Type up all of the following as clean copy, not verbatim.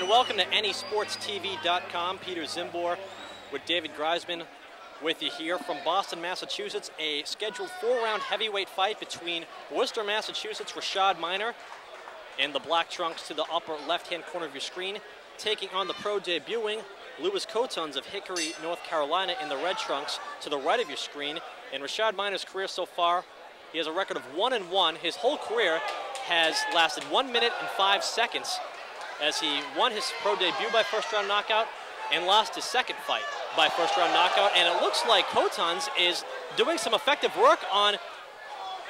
and welcome to NESportsTV.com. Peter Zimbor with David Greisman with you here from Boston, Massachusetts. A scheduled 4-round heavyweight fight between Worcester, Massachusetts, Rashad Minor, in the black trunks to the upper left-hand corner of your screen, taking on the pro debuting Louis Cotons of Hickory, North Carolina, in the red trunks to the right of your screen. In Rashad Minor's career so far, he has a record of 1-1. His whole career has lasted 1 minute and 5 seconds, as he won his pro debut by first-round knockout and lost his second fight by first-round knockout. And it looks like Cotons is doing some effective work on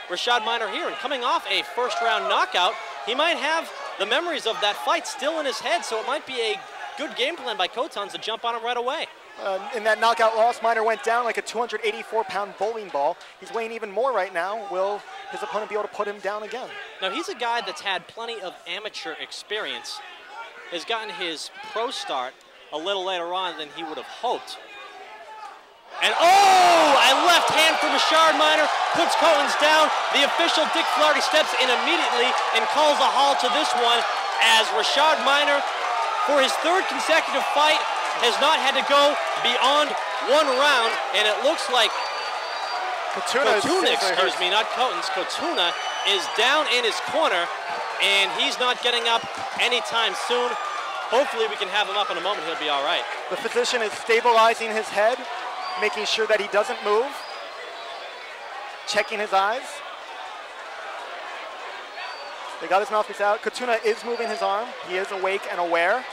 Rashad Minor here. And coming off a first-round knockout, he might have the memories of that fight still in his head, so it might be a good game plan by Cotons to jump on him right away. In that knockout loss, Minor went down like a 284-pound bowling ball. He's weighing even more right now. Will his opponent be able to put him down again? Now, he's a guy that's had plenty of amateur experience, has gotten his pro start a little later on than he would have hoped. And a left hand from Rashad Minor puts Cotons down. The official, Dick Flaherty, steps in immediately and calls a halt to this one, as Rashad Minor, for his third consecutive fight, has not had to go beyond 1 round, and it looks like Cotuna, not Cotons, Cotuna is down in his corner, and he's not getting up anytime soon. Hopefully we can have him up in a moment. He'll be all right. The physician is stabilizing his head, making sure that he doesn't move, checking his eyes. They got his mouthpiece out. Cotuna is moving his arm. He is awake and aware.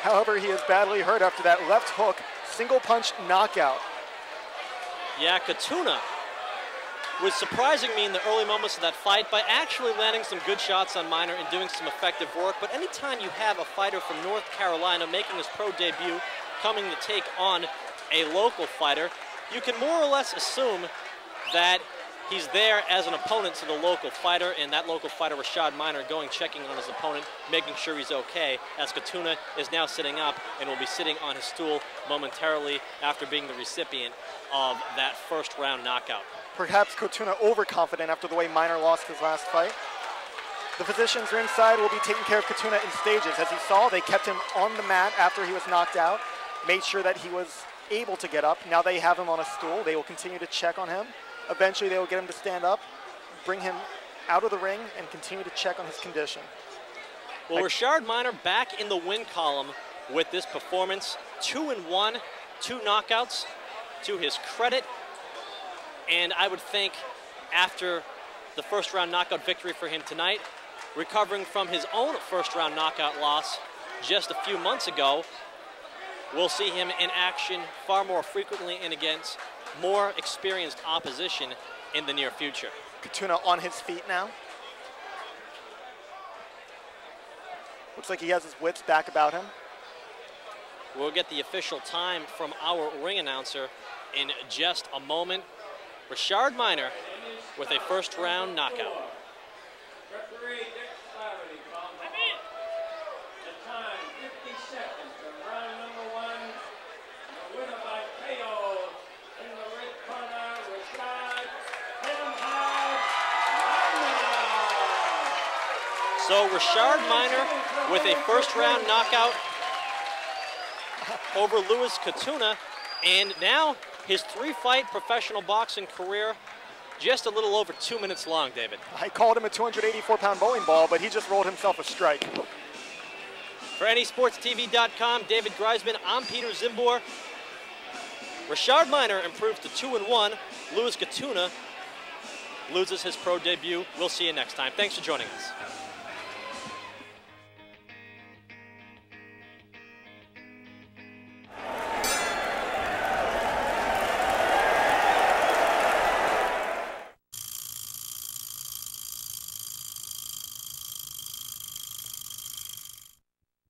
However, he is badly hurt after that left hook, single punch knockout. Yeah, Cotuna was surprising me in the early moments of that fight by actually landing some good shots on Minor and doing some effective work. But anytime you have a fighter from North Carolina making his pro debut, coming to take on a local fighter, you can more or less assume that he's there as an opponent to the local fighter, and that local fighter, Rashad Minor, checking on his opponent, making sure he's okay, as Cotuna is now sitting up and will be sitting on his stool momentarily after being the recipient of that first-round knockout. Perhaps Cotuna overconfident after the way Minor lost his last fight. The physicians ringside will be taking care of Cotuna in stages. As you saw, they kept him on the mat after he was knocked out, made sure that he was able to get up. Now they have him on a stool. They will continue to check on him. Eventually, they will get him to stand up, bring him out of the ring, and continue to check on his condition. Well, Rashad Minor back in the win column with this performance. 2-1, 2 knockouts to his credit. And I would think after the first-round knockout victory for him tonight, recovering from his own first-round knockout loss just a few months ago, we'll see him in action far more frequently and against more experienced opposition in the near future. Cotuna on his feet now. Looks like he has his wits back about him. We'll get the official time from our ring announcer in just a moment. Rashad Minor with a first-round knockout. So Rashad Minor with a first-round knockout over Louis Cotuna, and now his 3-fight professional boxing career just a little over 2 minutes long, David. I called him a 284-pound bowling ball, but he just rolled himself a strike. For NESportsTV.com, David Greisman, I'm Peter Zimbor. Rashad Minor improves to 2-1. Louis Cotuna loses his pro debut. We'll see you next time. Thanks for joining us.